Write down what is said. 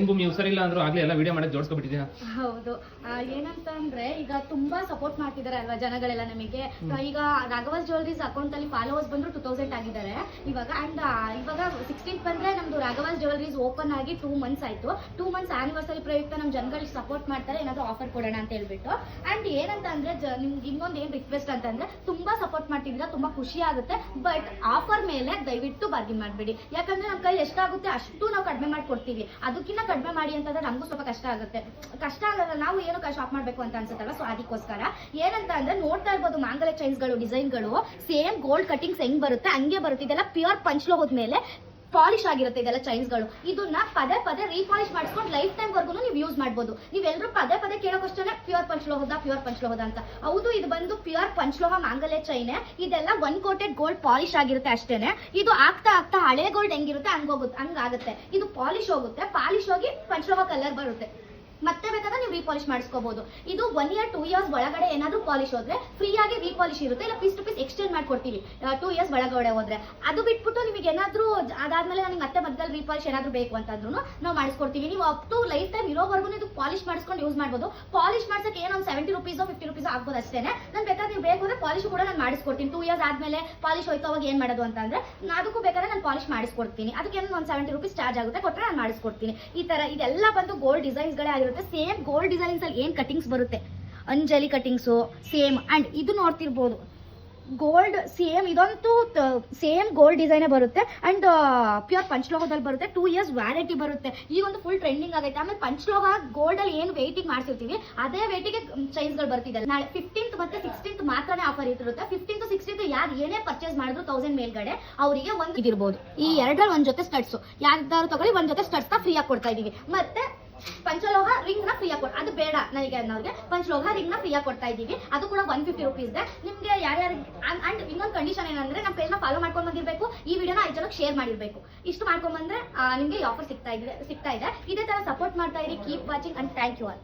ಭೂಮಿ ಹುಷಾರಿಲ್ಲ ಅಂದ್ರೂ ಆಗ್ಲೇ ಎಲ್ಲ ವಿಡಿಯೋ ಮಾಡಿ ಜೋಡಿಸ್ಕೊಬಿಟ್ಟಿದ್ದೀರಾ. ಹೌದು. ಏನಂತ ಅಂದ್ರೆ ಈಗ ತುಂಬಾ ಸಪೋರ್ಟ್ ಮಾಡ್ತಿದ್ದಾರೆ ಅಲ್ವಾ ಜನಗಳೆಲ್ಲ ನಮಗೆ. ಈಗ ರಾಘವಸ್ ಜ್ಯುವೆಲರೀಸ್ ಅಕೌಂಟ್ ಅಲ್ಲಿ ಫಾಲೋವರ್ಸ್ ಬಂದ್ರು 2000 ಆಗಿದ್ದಾರೆ ಇವಾಗ. ಅಂಡ್ ಇವಾಗ 16th ಬಂದ್ರೆ ನಮ್ದು ರಾಘವಸ್ ಜ್ಯುವೆಲರೀಸ್ ಓಪನ್ ಆಗಿ 2 months ಆಯ್ತು. 2 months ಆನಿವರ್ಸರಿ ಪ್ರಯುಕ್ತ ನಮ್ ಜನಗಳಿಗೆ ಸಪೋರ್ಟ್ ಮಾಡ್ತಾರೆ, ಏನಾದ್ರು ಆಫರ್ ಕೊಡೋಣ ಅಂತ ಹೇಳ್ಬಿಟ್ಟು. ಅಂಡ್ ಏನಂತ ಅಂದ್ರೆ ನಿಮ್ಗೆ ಇನ್ನೊಂದು ಏನ್ ರಿಕ್ವೆಸ್ಟ್ ಅಂತಂದ್ರೆ, ತುಂಬಾ ಸಪೋರ್ಟ್ ಮಾಡ್ತಿದ್ದೀರಾ, ತುಂಬಾ ಖುಷಿ ಆಗುತ್ತೆ. ಬಟ್ ಆಫರ್ ಮೇಲೆ ದಯವಿಟ್ಟು ಬಾರ್ಗಿನ್ ಮಾಡ್ಬೇಡಿ. ಯಾಕಂದ್ರೆ ನಮ್ಮ ಕೈ ಎಷ್ಟಾಗುತ್ತೆ ಅಷ್ಟು ನಾವು ಕಡಿಮೆ ಮಾಡಿ ಕೊಡ್ತೀವಿ. ಅದಕ್ಕಿಂತ ಕಡಿಮೆ ಮಾಡಿ ಅಂತಂದ್ರೆ ನಮಗೂ ಸ್ವಲ್ಪ ಕಷ್ಟ ಆಗುತ್ತೆ. ಕಷ್ಟ ಆಗಲ್ಲ, ನಾವು ಏನು ಶಾಪ್ ಮಾಡ್ಬೇಕು ಅಂತ ಅನ್ಸುತ್ತಲ್ಲ. ಸೊ ಅದಕ್ಕೋಸ್ಕರ ಏನಂತ ಅಂದ್ರೆ ನೋಡ್ತಾ ಇರ್ಬೋದು, ಮಾಂಗಲ್ಯ ಚೈನ್ಸ್ಗಳು ಡಿಸೈನ್ಗಳು ಸೇಮ್ ಗೋಲ್ಡ್ ಕಟಿಂಗ್ಸ್ ಹೆಂಗ್ ಬರುತ್ತೆ ಹಂಗೆ ಬರುತ್ತೆ. ಇದೆಲ್ಲ ಪ್ಯೂರ್ ಪಂಚ್ಲೋಹದ ಮೇಲೆ ಪಾಲಿಶ್ ಆಗಿರುತ್ತೆ ಇದೆಲ್ಲ ಚೈನ್ಸ್ಗಳು. ಇದನ್ನ ಪದೇ ಪದೇ ರೀಪಾಲಿಶ್ ಮಾಡಿಸ್ಕೊಂಡು ಲೈಫ್ ಟೈಮ್ ವರ್ಗು ನೀವು ಯೂಸ್ ಮಾಡ್ಬೋದು. ನೀವೆಲ್ಲರೂ ಪದೇ ಪದೇ ಕೇಳೋಕಷ್ಟೇ ಪ್ಯೂರ್ ಪಂಚ್ಲೋಹದ ಅಂತ. ಹೌದು, ಇದು ಬಂದು ಪ್ಯೂರ್ ಪಂಚ್ಲೋಹ ಮಾಂಗಲ್ಯ ಚೈನ್. ಇದೆಲ್ಲ 1 coated ಗೋಲ್ಡ್ ಪಾಲಿಶ್ ಆಗಿರುತ್ತೆ ಅಷ್ಟೇನೆ. ಇದು ಆಗ್ತಾ ಆಗ್ತಾ ಹಳೆ ಗೋಲ್ಡ್ ಹೆಂಗಿರುತ್ತೆ ಹಂಗಾಗುತ್ತೆ. ಇದು ಪಾಲಿಶ್ ಹೋಗುತ್ತೆ, ಪಾಲಿಶ್ ಹೋಗಿ ಪಂಚ್ಲೋಹ ಕಲರ್ ಬರುತ್ತೆ. ಮತ್ತೆ ಬೇಕಾದ್ರೆ ನೀವು ರೀಪಾಲಿಶ್ ಮಾಡಿಸ್ಕೋಬಹುದು. ಇದು 1 year 2 years ಒಳಗಡೆ ಏನಾದ್ರು ಪಾಲಿಶ್ ಹೋದ್ರೆ ಫ್ರೀ ಆಗಿ ರೀಪಾಲಿಶ್ ಇರುತ್ತೆ, ಇಲ್ಲ ಪೀಸ್ ಟು ಪೀಸ್ ಎಕ್ಸ್ಚೇಂಜ್ ಮಾಡ್ಕೊಡ್ತೀವಿ 2 years ಒಳಗಡೆ ಹೋದ್ರೆ. ಅದು ಬಿಟ್ಬಿಟ್ಟು ನಿಮಗೆ ಏನಾದ್ರು ಅದಾದ್ಮೇಲೆ ನನಗೆ ಮತ್ತೆ ಮಧ್ಯದಲ್ಲಿ ರೀಪಾಲಿಶ್ ಏನಾದ್ರು ಬೇಕು ಅಂತಂದ್ರೂ ನಾವು ಮಾಡಿಸ್ಕೊಡ್ತೀವಿ. ನೀವು ಅಪ್ ಟು ಲೈಫ್ ಟೈಮ್ ಇರೋವರೆಗೂ ಇದು ಪಾಲಿಶ್ ಮಾಡಿಸ್ಕೊಂಡು ಯೂಸ್ ಮಾಡ್ಬೋದು. ಪಾಲಿಶ್ ಮಾಡ್ಸಕ್ಕೆ ಏನೋ 70 rupees 50 rupees ಆಗ್ಬೋದು ಅಷ್ಟೇನೆ. ನಾನು ಬೇಕಾದ್ರೆ ನೀವು ಬೇಕು ಅಂದ್ರೆ ಪಾಲಿಶ್ ಕೂಡ ನಾನು ಮಾಡಿಸ್ಕೊಡ್ತೀನಿ. 2 years ಆದ್ಮೇಲೆ ಪಾಲಿಶ್ ಹೋಯ್ತು ಅವಾಗ ಏನ್ ಮಾಡೋದು ಅಂತಂದ್ರೆ ಅದಕ್ಕೂ ಬೇಕಾದ್ರೆ ನಾನು ಪಾಲಿಶ್ ಮಾಡಿಸ್ಕೊಡ್ತೀನಿ. ಅದಕ್ಕೆ ಏನೋ ಒಂದು 70 rupees ಚಾರ್ಜ್ ಆಗುತ್ತೆ, ಕೊಟ್ಟರೆ ನಾನು ಮಾಡಿಸ್ಕೊಡ್ತೀನಿ. ಈ ತರ ಇದೆಲ್ಲ ಬಂದು ಗೋಲ್ಡ್ ಡಿಸೈನ್ಸ್ಗಳೇ ಆಗಿರುತ್ತೆ. ಸೇಮ್ ಗೋಲ್ಡ್ ಡಿಸೈನ್ಸ್ ಅಲ್ಲಿ ಏನ್ ಕಟಿಂಗ್ಸ್ ಬರುತ್ತೆ, ಅಂಜಲಿ ಕಟಿಂಗ್ಸು ಸೇಮ್. ಅಂಡ್ ಇದು ನೋಡ್ತಿರ್ಬೋದು ಗೋಲ್ಡ್ ಸೇಮ್, ಇದಂತೂ ಸೇಮ್ ಗೋಲ್ಡ್ ಡಿಸೈನ್ ಬರುತ್ತೆ. ಅಂಡ್ ಪ್ಯೂರ್ ಪಂಚ್ಲೋಹದಲ್ಲಿ ಬರುತ್ತೆ. 2 years ವ್ಯಾರಂಟಿ ಬರುತ್ತೆ. ಈಗ ಒಂದು ಫುಲ್ ಟ್ರೆಂಡಿಂಗ್ ಆಗೈತೆ. ಆಮೇಲೆ ಪಂಚ್ಲೋಹ ಗೋಲ್ಡ್ ಅಲ್ಲಿ ಏನು ವೆಯ್ಟಿಂಗ್ ಮಾಡ್ಸಿರ್ತೀವಿ ಅದೇ ವೆಯ್ಟಿಗೆ ಚೈನ್ಸ್ಗಳು ಬರ್ತಿದೆ. ನಾಳೆ 15th ಮತ್ತೆ 16th ಮಾತ್ರನೇ ಆಫರ್ ಇರುತ್ತೆ. 15th 16th ಯಾರು ಏನೇ ಪರ್ಚೇಸ್ ಮಾಡಿದ್ರು 1000 ಮೇಲ್ಗಡೆ ಅವರಿಗೆ ಒಂದು ಇದಿರ್ಬೋದು. ಈ ಎರಡರಲ್ಲಿ ಒಂದ್ ಜೊತೆ ಸ್ಟಡ್ಸ್ ಯಾರ್ದಾರು ತಗೊಳ್ಳಿ, ಒಂದ್ ಜೊತೆ ಸ್ಟಡ್ಸ್ ಫ್ರೀ ಆಗಿ ಕೊಡ್ತಾ ಇದೀವಿ. ಮತ್ತೆ ಪಂಚಲೋಹ ರಿಂಗ್ ನ ಫ್ರೀ ಆಗಿ ಅದು ಬೇಡ ನನಗೆ ಅನ್ನೋರಿಗೆ ಪಂಚಲೋಹ ರಿಂಗ್ ನ ಫ್ರೀ ಆಗಿ ಕೊಡ್ತಾ ಇದೀವಿ. ಅದು ಕೂಡ 150 rupees ಇದೆ. ನಿಮ್ಗೆ ಯಾರ್ಯಾರು ಅಂಡ್ ಇನ್ನೊಂದು ಕಂಡೀಷನ್ ಏನಂದ್ರೆ ನಮ್ಮ ಪೇಜ್ ನ ಫಾಲೋ ಮಾಡ್ಕೊಂಡು ಬಂದಿರಬೇಕು, ಈ ವಿಡಿಯೋನ 5 ಜನಕ್ಕೆ ಶೇರ್ ಮಾಡಿರ್ಬೇಕು. ಇಷ್ಟು ಮಾಡ್ಕೊಂಡ್ ಬಂದ್ರೆ ನಿಮ್ಗೆ ಈ ಆಫರ್ ಸಿಗ್ತಾ ಇದೆ. ಇದೇ ತರ ಸಪೋರ್ಟ್ ಮಾಡ್ತಾ ಇರಿ. Keep watching and thank you all.